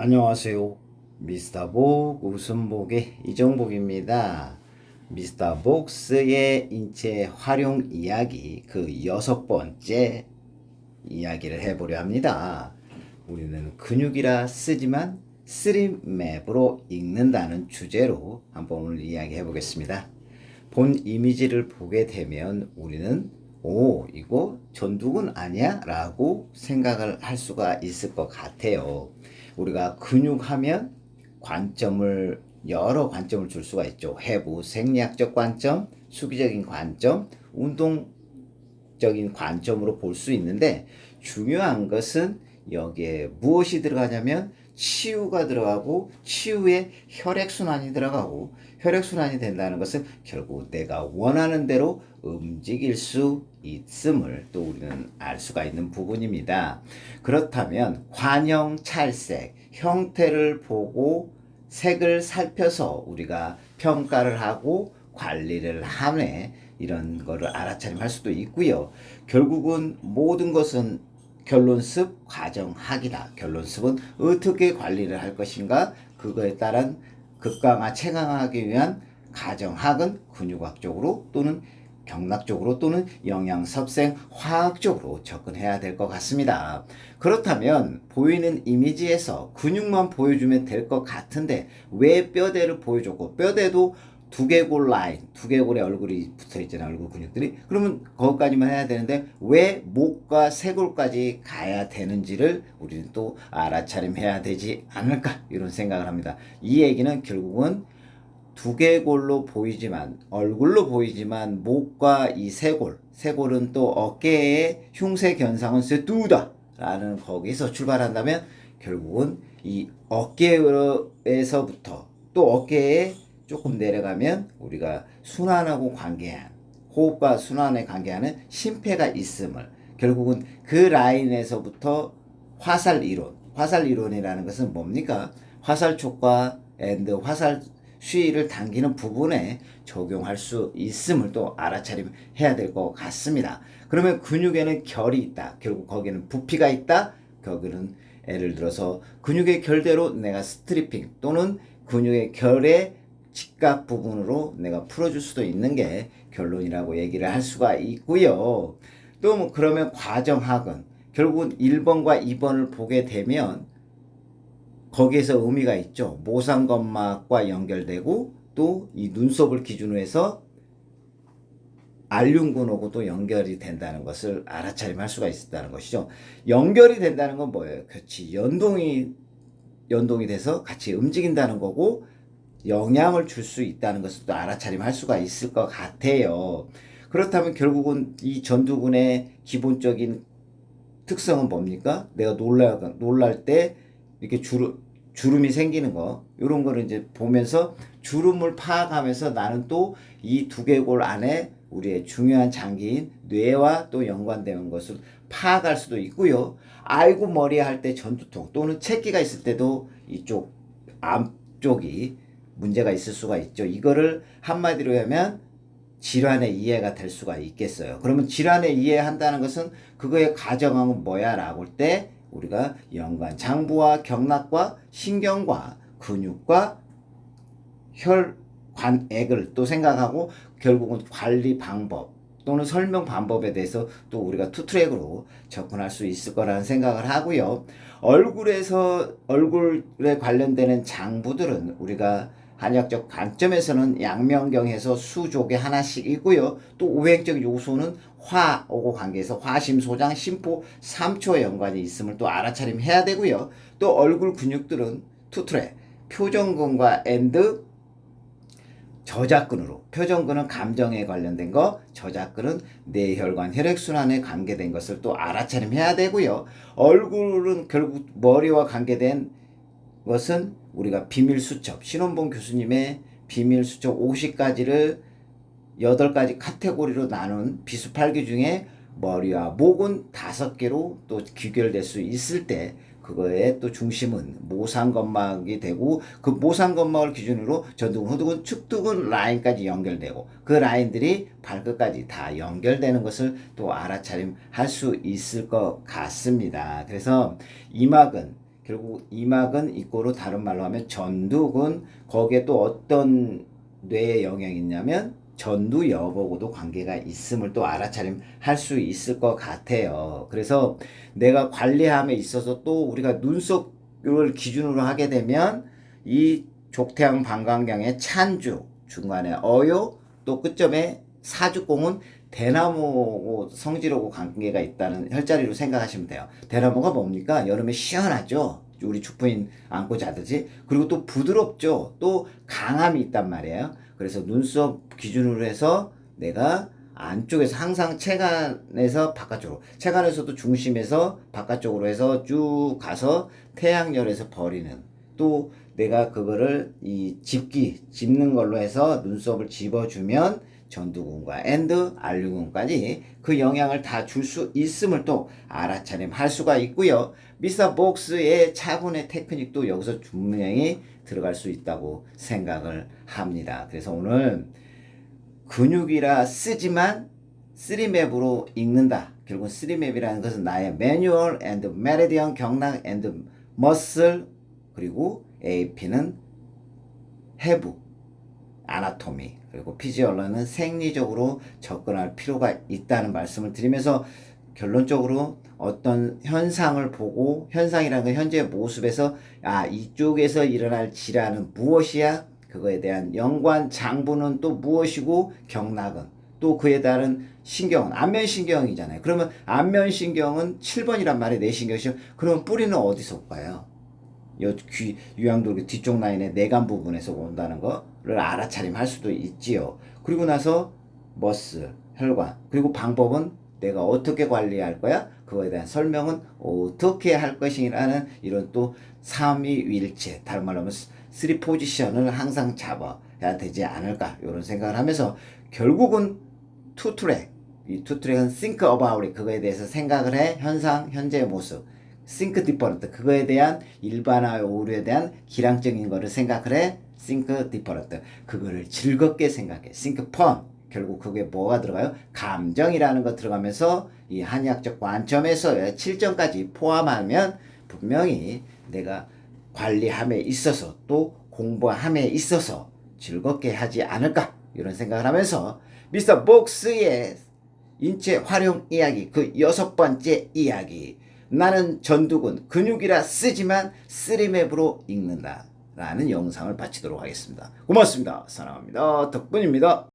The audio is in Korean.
안녕하세요. 미스터복 웃음복의 이정복입니다. 미스터복스의 인체 활용 이야기 그 6번째 이야기를 해보려 합니다. 우리는 근육이라 쓰지만 쓰리맵으로 읽는다는 주제로 한번 오늘 이야기해 보겠습니다. 본 이미지를 보게 되면 우리는 이거 전두근 아니야? 라고 생각을 할 수가 있을 것 같아요. 우리가 근육하면 여러 관점을 줄 수가 있죠. 해부, 생리학적 관점, 수기적인 관점, 운동적인 관점으로 볼 수 있는데, 중요한 것은 여기에 무엇이 들어가냐면 치유가 들어가고, 치유에 혈액순환이 들어가고, 혈액순환이 된다는 것은 결국 내가 원하는 대로 움직일 수 있음을 또 우리는 알 수가 있는 부분입니다. 그렇다면 관형찰색, 형태를 보고 색을 살펴서 우리가 평가를 하고 관리를 하네, 이런 거를 알아차림할 수도 있고요. 결국은 모든 것은 결론습, 과정학이다. 결론습은 어떻게 관리를 할 것인가, 그거에 따른 극강화, 체강하기 위한 가정학은 근육학적으로 또는 경락적으로 또는 영양섭생 화학적으로 접근해야 될 것 같습니다. 그렇다면 보이는 이미지에서 근육만 보여주면 될 것 같은데 왜 뼈대를 보여줬고, 뼈대도 두개골 라인, 두개골에 얼굴이 붙어있잖아요. 얼굴 근육들이. 그러면 거기까지만 해야 되는데 왜 목과 쇄골까지 가야 되는지를 우리는 또 알아차림해야 되지 않을까, 이런 생각을 합니다. 이 얘기는 결국은 두개골로 보이지만, 얼굴로 보이지만 목과 이 쇄골은 또 어깨의 흉쇄 견상은 쇠두다 라는 거기서 출발한다면 결국은 이 어깨에서부터 또 어깨에 조금 내려가면 우리가 순환하고 관계한, 호흡과 순환에 관계하는 심폐가 있음을, 결국은 그 라인에서부터 화살이론이라는 것은 뭡니까? 화살촉과 화살 수위를 당기는 부분에 적용할 수 있음을 또 알아차림해야 될 것 같습니다. 그러면 근육에는 결이 있다. 결국 거기는 부피가 있다. 거기는 예를 들어서 근육의 결대로 내가 스트리핑 또는 근육의 결의 직각 부분으로 내가 풀어줄 수도 있는 게 결론이라고 얘기를 할 수가 있고요. 또 뭐 그러면 과정학은 결국은 1번과 2번을 보게 되면 거기에서 의미가 있죠. 모상건막과 연결되고 또 이 눈썹을 기준으로 해서 알륜근하고도 연결이 된다는 것을 알아차림할 수가 있다는 것이죠. 연결이 된다는 건 뭐예요? 그렇지. 연동이 돼서 같이 움직인다는 거고, 영향을 줄 수 있다는 것을 또 알아차림할 수가 있을 것 같아요. 그렇다면 결국은 이 전두근의 기본적인 특성은 뭡니까? 내가 놀랄 때 이렇게 주름이 생기는 거, 이런 거를 이제 보면서 주름을 파악하면서 나는 또 이 두개골 안에 우리의 중요한 장기인 뇌와 또 연관되는 것을 파악할 수도 있고요. 아이고 머리 할 때 전두통 또는 채기가 있을 때도 이쪽 앞쪽이 문제가 있을 수가 있죠. 이거를 한마디로 하면 질환의 이해가 될 수가 있겠어요. 그러면 질환의 이해한다는 것은 그거의 가정은 뭐야 라고 할 때 우리가 연관 장부와 경락과 신경과 근육과 혈관액을 또 생각하고, 결국은 관리 방법 또는 설명 방법에 대해서 또 우리가 투트랙으로 접근할 수 있을 거라는 생각을 하고요. 얼굴에 관련되는 장부들은 우리가 한의학적 관점에서는 양면경에서 수족에 하나씩 있고요. 또 오행적 요소는 화하고 관계해서 화심소장, 심포, 3초의 연관이 있음을 또 알아차림해야 되고요. 또 얼굴 근육들은 투트랙, 표정근과 저작근으로, 표정근은 감정에 관련된 거, 저작근은 뇌혈관 혈액순환에 관계된 것을 또 알아차림해야 되고요. 얼굴은 결국 머리와 관계된 것은 우리가 비밀수첩, 신원봉 교수님의 비밀수첩 50가지를 8가지 카테고리로 나눈 비수팔기 중에 머리와 목은 5개로 또 귀결될 수 있을 때 그거의 또 중심은 모상건막이 되고, 그 모상건막을 기준으로 전두근, 후두근, 측두근 라인까지 연결되고 그 라인들이 발끝까지 다 연결되는 것을 또 알아차림할 수 있을 것 같습니다. 그래서 이막은 결국 이막은 이꼬로 다른 말로 하면 전두근, 거기에 또 어떤 뇌에 영향이 있냐면 전두 여보고도 관계가 있음을 또 알아차림 할 수 있을 것 같아요. 그래서 내가 관리함에 있어서 또 우리가 눈썹을 기준으로 하게 되면 이 족태양 방광경의 찬주, 중간에 어요, 또 끝점에 사주공은 대나무 성질하고 관계가 있다는 혈자리로 생각하시면 돼요. 대나무가 뭡니까? 여름에 시원하죠. 우리 죽부인 안고 자듯이. 그리고 또 부드럽죠. 또 강함이 있단 말이에요. 그래서 눈썹 기준으로 해서 내가 안쪽에서 항상 체간에서 바깥쪽으로, 체간에서도 중심에서 바깥쪽으로 해서 쭉 가서 태양열에서 버리는, 또 내가 그거를 이 집는 걸로 해서 눈썹을 집어주면 전두근과 엔드, 알류근까지 그 영향을 다 줄 수 있음을 또 알아차림할 수가 있고요. 미스터 복스의 차분의 테크닉도 여기서 분명히 들어갈 수 있다고 생각을 합니다. 그래서 오늘 근육이라 쓰지만 3맵으로 읽는다. 결국 3맵이라는 것은 나의 매뉴얼 앤드 메리디언 경락 앤드 머슬, 그리고 AP는 해부 아나토미, 그리고 피지올러는 생리적으로 접근할 필요가 있다는 말씀을 드리면서 결론적으로 어떤 현상을 보고, 현상이라는 건 현재의 모습에서 이쪽에서 일어날 질환은 무엇이야? 그거에 대한 연관 장부는 또 무엇이고, 경락은 또 그에 따른 신경은 안면신경이잖아요. 그러면 안면신경은 7번이란 말이 뇌신경이죠. 그러면 뿌리는 어디서 올까요? 귀 유양돌기 뒤쪽 라인의 내관 부분에서 온다는 거를 알아차림할 수도 있지요. 그리고 나서 머슬, 혈관, 그리고 방법은 내가 어떻게 관리할 거야? 그거에 대한 설명은 어떻게 할 것이라는 이런 또 삼위일체, 다른 말로 하면 3 포지션을 항상 잡아야 되지 않을까, 이런 생각을 하면서 결국은 투 트랙, 이 투 트랙은 think about it, 그거에 대해서 생각을 해. 현상, 현재의 모습, think different, 그거에 대한 일반화 오류에 대한 기량적인 거를 생각을 해. think different, 그거를 즐겁게 생각해. think fun, 결국 그게 뭐가 들어가요? 감정이라는 거 들어가면서 이 한의학적 관점에서 7점까지 포함하면 분명히 내가 관리함에 있어서 또 공부함에 있어서 즐겁게 하지 않을까, 이런 생각을 하면서 미스터 복스의 인체 활용 이야기, 그 6번째 이야기, 나는 전두근 근육이라 쓰지만 3맵으로 읽는다 라는 영상을 마치도록 하겠습니다. 고맙습니다. 사랑합니다. 덕분입니다.